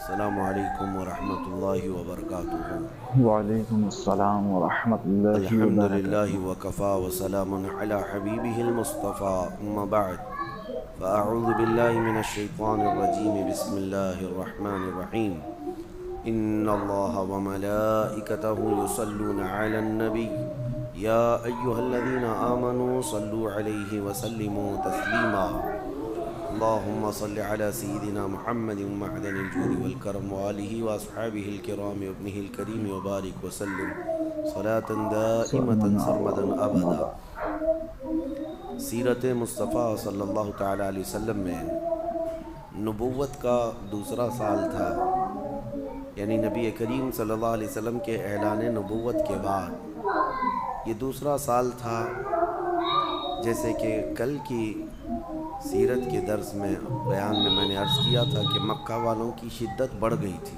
السلام علیکم ورحمۃ اللہ وبرکاتہ۔ وعلیکم السلام ورحمۃ اللہ الحمد وبرکاتہ۔ للہ وکفا وسلام علی حبیبہ المصطفیٰ، اما بعد فاعوذ باللہ من الشیطان الرجیم، بسم اللہ الرحمن الرحیم۔ ان اللہ وملائکتہ یصلون علی النبی یا ایہا الذین آمنوا صلوا علیہ وسلموا تسلیما۔ اللهم صل على سيدنا محمد معدن الجود والكرم وآله وأصحابه الكرام وابنه الكريم وبارك وسلم صلاة دائمة سرمدا أبدا۔ سیرت مصطفیٰ صلی اللہ تعالیٰ علیہ وسلم میں نبوت کا دوسرا سال تھا، یعنی نبی کریم صلی اللہ علیہ وسلم کے اعلان نبوت کے بعد یہ دوسرا سال تھا۔ جیسے کہ کل کی سیرت کے درس میں بیان میں نے عرض کیا تھا کہ مکہ والوں کی شدت بڑھ گئی تھی،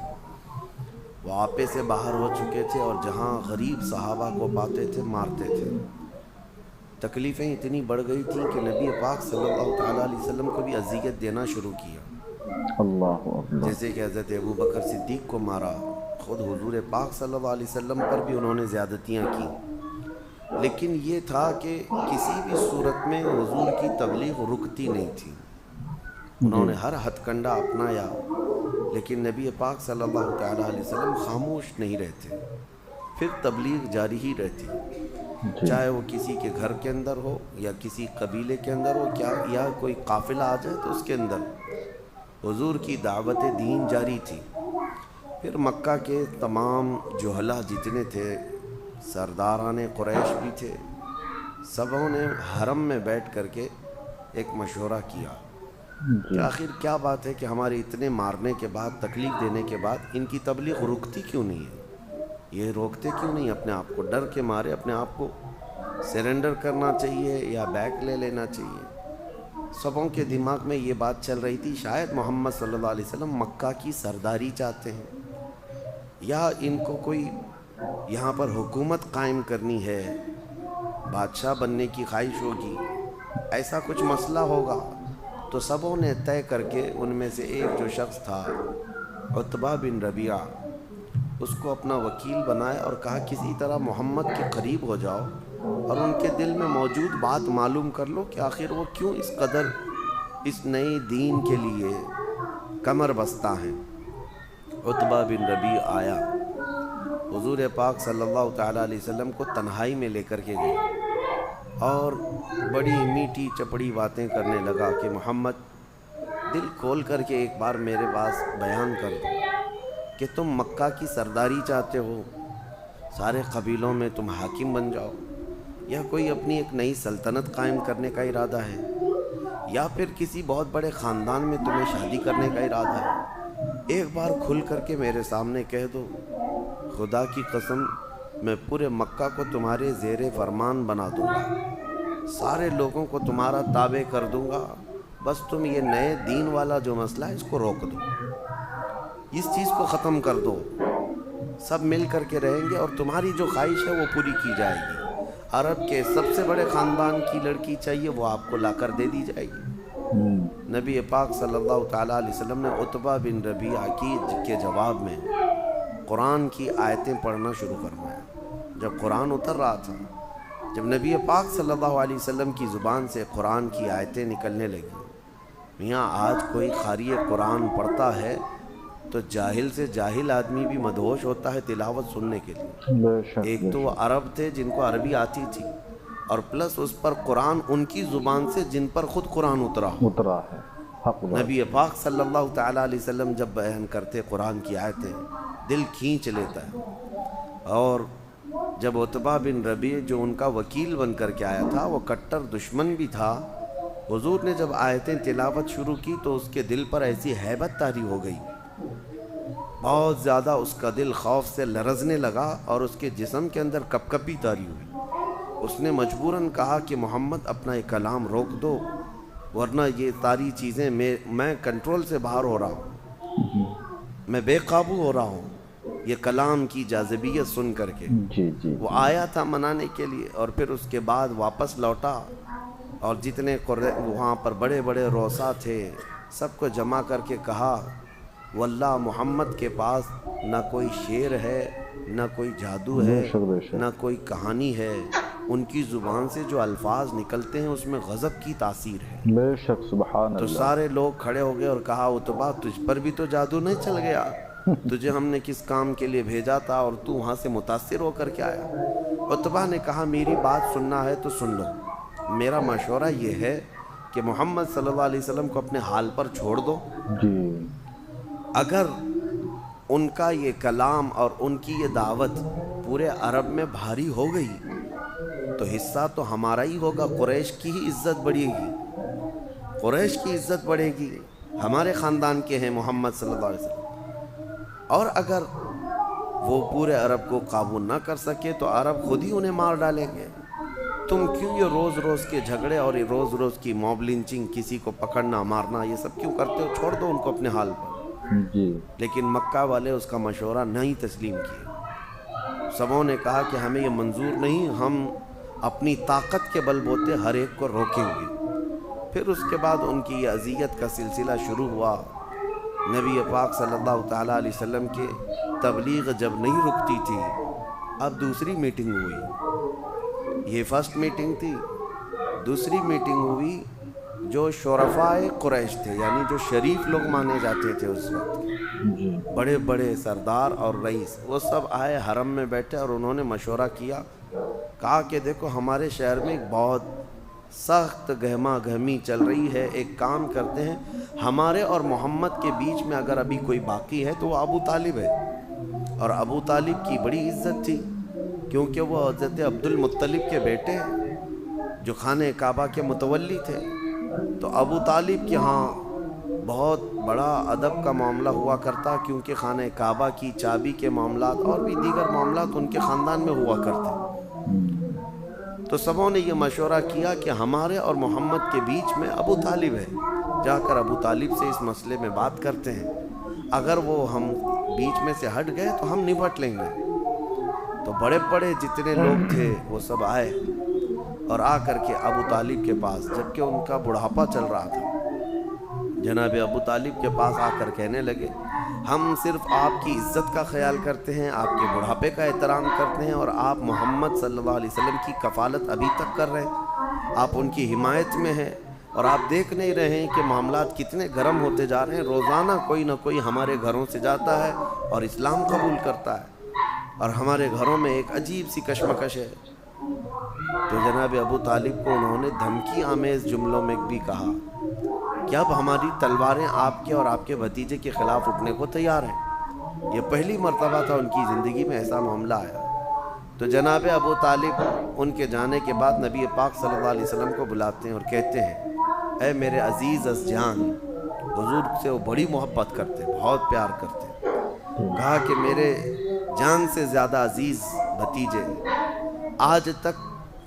وہ آپے سے باہر ہو چکے تھے اور جہاں غریب صحابہ کو پاتے تھے مارتے تھے۔ تکلیفیں اتنی بڑھ گئی تھیں کہ نبی پاک صلی اللہ تعالیٰ علیہ وسلم کو بھی اذیت دینا شروع کیا، اللہ اکبر۔ جیسے کہ حضرت ابو بکر صدیق کو مارا، خود حضور پاک صلی اللہ علیہ وسلم پر بھی انہوں نے زیادتیاں کی۔ لیکن یہ تھا کہ کسی بھی صورت میں حضور کی تبلیغ رکتی نہیں تھی، انہوں نے ہر ہتھ کنڈا اپنایا، لیکن نبی پاک صلی اللہ تعالیٰ علیہ وسلم خاموش نہیں رہتے، پھر تبلیغ جاری ہی رہتی، چاہے وہ کسی کے گھر کے اندر ہو یا کسی قبیلے کے اندر ہو، یا کوئی قافلہ آ جائے تو اس کے اندر حضور کی دعوت دین جاری تھی۔ پھر مکہ کے تمام جہلا جتنے تھے، سرداران قریش بھی تھے، سبوں نے حرم میں بیٹھ کر کے ایک مشورہ کیا کہ آخر کیا بات ہے کہ ہمارے اتنے مارنے کے بعد، تکلیف دینے کے بعد ان کی تبلیغ رکتی کیوں نہیں ہے، یہ روکتے کیوں نہیں اپنے آپ کو، ڈر کے مارے اپنے آپ کو سرنڈر کرنا چاہیے یا بیک لے لینا چاہیے۔ سبوں کے دماغ میں یہ بات چل رہی تھی، شاید محمد صلی اللہ علیہ وسلم مکہ کی سرداری چاہتے ہیں، یا ان کو کوئی یہاں پر حکومت قائم کرنی ہے، بادشاہ بننے کی خواہش ہوگی، ایسا کچھ مسئلہ ہوگا۔ تو سبوں نے طے کر کے ان میں سے ایک جو شخص تھا عتبہ بن ربیعہ، اس کو اپنا وکیل بنایا اور کہا کسی طرح محمد کے قریب ہو جاؤ اور ان کے دل میں موجود بات معلوم کر لو کہ آخر وہ کیوں اس قدر اس نئے دین کے لیے کمر بستہ ہیں۔ عتبہ بن ربیع آیا، حضور پاک صلی اللہ تعالیٰ علیہ وسلم کو تنہائی میں لے کر کے گئے اور بڑی میٹھی چپڑی باتیں کرنے لگا کہ محمد، دل کھول کر کے ایک بار میرے پاس بیان کر دو کہ تم مکہ کی سرداری چاہتے ہو، سارے قبیلوں میں تم حاکم بن جاؤ، یا کوئی اپنی ایک نئی سلطنت قائم کرنے کا ارادہ ہے، یا پھر کسی بہت بڑے خاندان میں تمہیں شادی کرنے کا ارادہ ہے؟ ایک بار کھل کر کے میرے سامنے کہہ دو، خدا کی قسم میں پورے مکہ کو تمہارے زیر فرمان بنا دوں گا، سارے لوگوں کو تمہارا تابع کر دوں گا، بس تم یہ نئے دین والا جو مسئلہ ہے اس کو روک دو، اس چیز کو ختم کر دو، سب مل کر کے رہیں گے اور تمہاری جو خواہش ہے وہ پوری کی جائے گی۔ عرب کے سب سے بڑے خاندان کی لڑکی چاہیے، وہ آپ کو لا کر دے دی جائے گی۔ نبی پاک صلی اللہ تعالیٰ علیہ وسلم نے عتبہ بن ربیعہ کے جواب میں قرآن کی آیتیں پڑھنا شروع فرمایا۔ جب قرآن اتر رہا تھا، جب نبی پاک صلی اللہ علیہ وسلم کی زبان سے قرآن کی آیتیں نکلنے لگیں، میاں آج کوئی قاری قرآن پڑھتا ہے تو جاہل سے جاہل آدمی بھی مدہوش ہوتا ہے تلاوت سننے کے لیے۔ ایک تو وہ عرب تھے جن کو عربی آتی تھی، اور پلس اس پر قرآن ان کی زبان سے جن پر خود قرآن اترا ہے۔ نبی پاک صلی اللہ تعالیٰ علیہ وسلم جب بیان کرتے قرآن کی آیتیں، دل کھینچ لیتا ہے۔ اور جب عتبہ بن ربیع جو ان کا وکیل بن کر کے آیا تھا، وہ کٹر دشمن بھی تھا، حضور نے جب آیتیں تلاوت شروع کی تو اس کے دل پر ایسی ہیبت طاری ہو گئی، بہت زیادہ اس کا دل خوف سے لرزنے لگا اور اس کے جسم کے اندر کپ کپی طاری ہوئی۔ اس نے مجبوراً کہا کہ محمد اپنا یہ کلام روک دو، ورنہ یہ ساری چیزیں میں کنٹرول سے باہر ہو رہا ہوں، میں بے قابو ہو رہا ہوں یہ کلام کی جاذبیت سن کر کے۔ وہ آیا تھا منانے کے لیے اور پھر اس کے بعد واپس لوٹا، اور جتنے وہاں پر بڑے بڑے روسا تھے سب کو جمع کر کے کہا واللہ محمد کے پاس نہ کوئی شعر ہے، نہ کوئی جادو ہے، بے شک بے شک، نہ کوئی کہانی ہے، ان کی زبان سے جو الفاظ نکلتے ہیں اس میں غضب کی تاثیر ہے۔ بے شک، سبحان تو اللہ۔ سارے لوگ کھڑے ہو گئے اور کہا اتبا تجھ پر بھی تو جادو نہیں چل گیا؟ تجھے ہم نے کس کام کے لیے بھیجا تھا اور تو وہاں سے متاثر ہو کر کے آیا؟ اتبا نے کہا میری بات سننا ہے تو سن لو، میرا مشورہ یہ ہے کہ محمد صلی اللہ علیہ وسلم کو اپنے حال پر چھوڑ دو۔ جی اگر ان کا یہ کلام اور ان کی یہ دعوت پورے عرب میں بھاری ہو گئی تو حصہ تو ہمارا ہی ہوگا، قریش کی ہی عزت بڑھے گی، قریش کی عزت بڑھے گی، ہمارے خاندان کے ہیں محمد صلی اللہ علیہ وسلم۔ اور اگر وہ پورے عرب کو قابو نہ کر سکے تو عرب خود ہی انہیں مار ڈالیں گے۔ تم کیوں یہ روز روز کے جھگڑے اور یہ روز روز کی موب لنچنگ، کسی کو پکڑنا مارنا، یہ سب کیوں کرتے ہو؟ چھوڑ دو ان کو اپنے حال پر۔ جی لیکن مکہ والے اس کا مشورہ نہیں تسلیم کیے۔ سبوں نے کہا کہ ہمیں یہ منظور نہیں، ہم اپنی طاقت کے بل بوتے ہر ایک کو روکیں گے۔ پھر اس کے بعد ان کی یہ اذیت کا سلسلہ شروع ہوا۔ نبی پاک صلی اللہ تعالیٰ علیہ وسلم کے تبلیغ جب نہیں رکتی تھی، اب دوسری میٹنگ ہوئی۔ یہ فرسٹ میٹنگ تھی، دوسری میٹنگ ہوئی جو شرفائے قریش تھے، یعنی جو شریف لوگ مانے جاتے تھے اس وقت، جی بڑے بڑے سردار اور رئیس، وہ سب آئے حرم میں بیٹھے اور انہوں نے مشورہ کیا۔ کہا کہ دیکھو ہمارے شہر میں ایک بہت سخت گہما گہمی چل رہی ہے، ایک کام کرتے ہیں، ہمارے اور محمد کے بیچ میں اگر ابھی کوئی باقی ہے تو وہ ابو طالب ہے، اور ابو طالب کی بڑی عزت تھی کیونکہ وہ حضرت عبد المطلب کے بیٹے ہیں جو خانہ کعبہ کے متولی تھے۔ تو ابو طالب کے ہاں بہت بڑا ادب کا معاملہ ہوا کرتا کیونکہ خانہ کعبہ کی چابی کے معاملات اور بھی دیگر معاملات ان کے خاندان میں ہوا کرتے۔ تو سبوں نے یہ مشورہ کیا کہ ہمارے اور محمد کے بیچ میں ابو طالب ہے، جا کر ابو طالب سے اس مسئلے میں بات کرتے ہیں، اگر وہ ہم بیچ میں سے ہٹ گئے تو ہم نپٹ لیں گے۔ تو بڑے بڑے جتنے لوگ تھے وہ سب آئے اور آ کر کے ابو طالب کے پاس، جبکہ ان کا بڑھاپا چل رہا تھا، جناب ابو طالب کے پاس آ کر کہنے لگے ہم صرف آپ کی عزت کا خیال کرتے ہیں، آپ کے بڑھاپے کا احترام کرتے ہیں، اور آپ محمد صلی اللہ علیہ وسلم کی کفالت ابھی تک کر رہے ہیں، آپ ان کی حمایت میں ہیں، اور آپ دیکھ نہیں رہے ہیں کہ معاملات کتنے گرم ہوتے جا رہے ہیں، روزانہ کوئی نہ کوئی ہمارے گھروں سے جاتا ہے اور اسلام قبول کرتا ہے، اور ہمارے گھروں میں ایک عجیب سی کشمکش ہے۔ تو جناب ابو طالب کو انہوں نے دھمکی آمیز جملوں میں بھی کہا کہ اب ہماری تلواریں آپ کے اور آپ کے بھتیجے کے خلاف اٹھنے کو تیار ہیں۔ یہ پہلی مرتبہ تھا ان کی زندگی میں ایسا معاملہ آیا۔ تو جناب ابو طالب ان کے جانے کے بعد نبی پاک صلی اللہ علیہ وسلم کو بلاتے ہیں اور کہتے ہیں اے میرے عزیز از جان، حضور سے وہ بڑی محبت کرتے، بہت پیار کرتے، کہا کہ میرے جان سے زیادہ عزیز بھتیجے، آج تک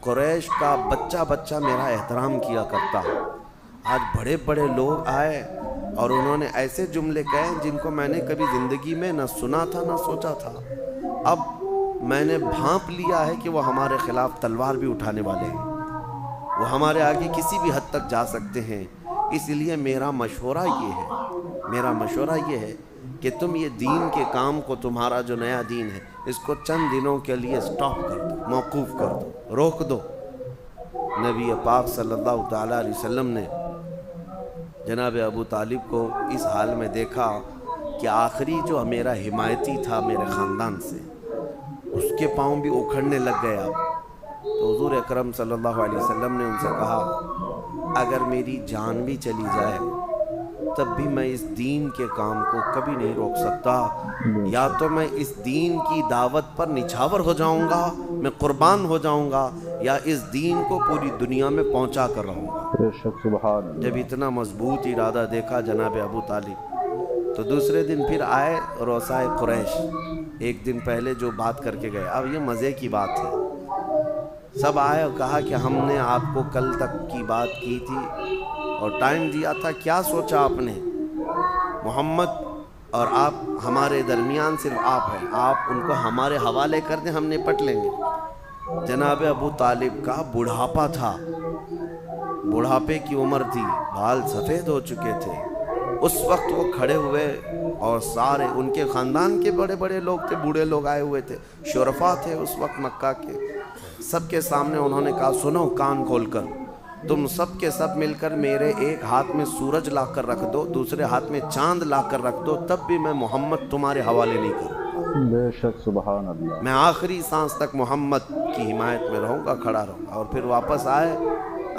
قریش کا بچہ بچہ میرا احترام کیا کرتا، آج بڑے بڑے لوگ آئے اور انہوں نے ایسے جملے کہے جن کو میں نے کبھی زندگی میں نہ سنا تھا نہ سوچا تھا، اب میں نے بھانپ لیا ہے کہ وہ ہمارے خلاف تلوار بھی اٹھانے والے ہیں، وہ ہمارے آگے کسی بھی حد تک جا سکتے ہیں، اس لیے میرا مشورہ یہ ہے کہ تم یہ دین کے کام کو، تمہارا جو نیا دین ہے، اس کو چند دنوں کے لیے سٹاپ کر دو، موقوف کر دو، روک دو۔ نبی پاک صلی اللہ تعالیٰ علیہ وسلم نے جناب ابو طالب کو اس حال میں دیکھا کہ آخری جو میرا حمایتی تھا میرے خاندان سے، اس کے پاؤں بھی اکھڑنے لگ گئے اب۔ تو حضور اکرم صلی اللہ علیہ وسلم نے ان سے کہا اگر میری جان بھی چلی جائے تب بھی میں اس دین کے کام کو کبھی نہیں روک سکتا، یا تو میں اس دین کی دعوت پر نچھاور ہو جاؤں گا، میں قربان ہو جاؤں گا، یا اس دین کو پوری دنیا میں پہنچا کر رہوں گا۔ بے شک، سبحان اللہ۔ جب اتنا مضبوط ارادہ دیکھا جناب ابو طالب تو دوسرے دن پھر آئے روسائے قریش، ایک دن پہلے جو بات کر کے گئے۔ اب یہ مزے کی بات ہے، سب آئے اور کہا کہ ہم نے آپ کو کل تک کی بات کی تھی اور ٹائم دیا تھا، کیا سوچا آپ نے؟ محمد اور آپ ہمارے درمیان صرف آپ ہیں، آپ ان کو ہمارے حوالے کر دیں، ہم نپٹ لیں گے۔ جناب ابو طالب کا بڑھاپا تھا، بڑھاپے کی عمر تھی، بال سفید ہو چکے تھے، اس وقت وہ کھڑے ہوئے اور سارے ان کے خاندان کے بڑے بڑے لوگ تھے، بوڑھے لوگ آئے ہوئے تھے، شرفا تھے اس وقت مکہ کے، سب کے سامنے انہوں نے کہا سنو کان کھول کر، تم سب کے سب مل کر میرے ایک ہاتھ میں سورج لا کر رکھ دو، دوسرے ہاتھ میں چاند لا کر رکھ دو، تب بھی میں محمد تمہارے حوالے نہیں کروں، بے شک سبحان اللہ. میں آخری سانس تک محمد کی حمایت میں رہوں گا، کھڑا رہوں گا. اور پھر واپس آئے،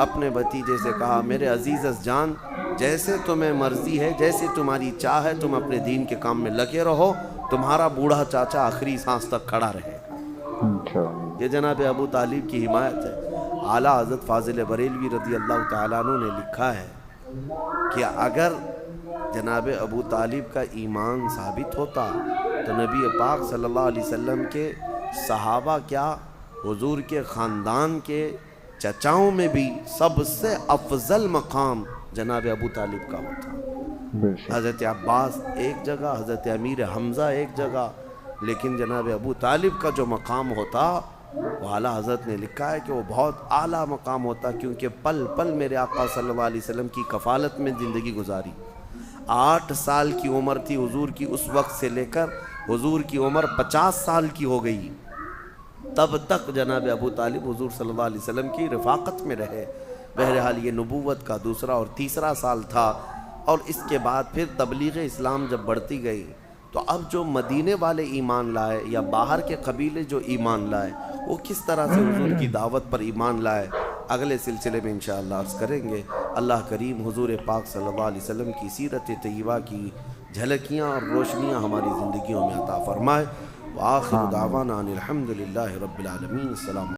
اپنے بھتیجے سے کہا میرے عزیز جان، جیسے تمہیں مرضی ہے، جیسے تمہاری چاہ ہے، تم اپنے دین کے کام میں لگے رہو، تمہارا بوڑھا چاچا آخری سانس تک کھڑا رہے گا. انشاءاللہ. یہ جناب ابو طالب کی حمایت ہے. اعلیٰ حضرت فاضل بریلوی رضی اللہ تعالیٰ عنہ نے لکھا ہے کہ اگر جناب ابو طالب کا ایمان ثابت ہوتا تو نبی پاک صلی اللہ علیہ وسلم کے صحابہ کیا، حضور کے خاندان کے چچاؤں میں بھی سب سے افضل مقام جناب ابو طالب کا ہوتا. بے شک. حضرت عباس ایک جگہ، حضرت امیر حمزہ ایک جگہ، لیکن جناب ابو طالب کا جو مقام ہوتا وہ اعلیٰ حضرت نے لکھا ہے کہ وہ بہت اعلیٰ مقام ہوتا، کیونکہ پل پل میرے آقا صلی اللہ علیہ وسلم کی کفالت میں زندگی گزاری. 8 سال کی عمر تھی حضور کی اس وقت سے لے کر حضور کی عمر 50 سال کی ہو گئی، تب تک جناب ابو طالب حضور صلی اللہ علیہ وسلم کی رفاقت میں رہے. بہرحال یہ نبوت کا دوسرا اور تیسرا سال تھا، اور اس کے بعد پھر تبلیغ اسلام جب بڑھتی گئی تو اب جو مدینے والے ایمان لائے یا باہر کے قبیلے جو ایمان لائے وہ کس طرح سے حضور کی دعوت پر ایمان لائے، اگلے سلسلے میں انشاءاللہ عرض کریں گے. اللہ کریم حضور پاک صلی اللہ علیہ وسلم کی سیرت طیبہ کی جھلکیاں اور روشنیاں ہماری زندگیوں میں عطا فرمائے. وآخر دعوانا ان الحمد للہ رب العالمین. السلام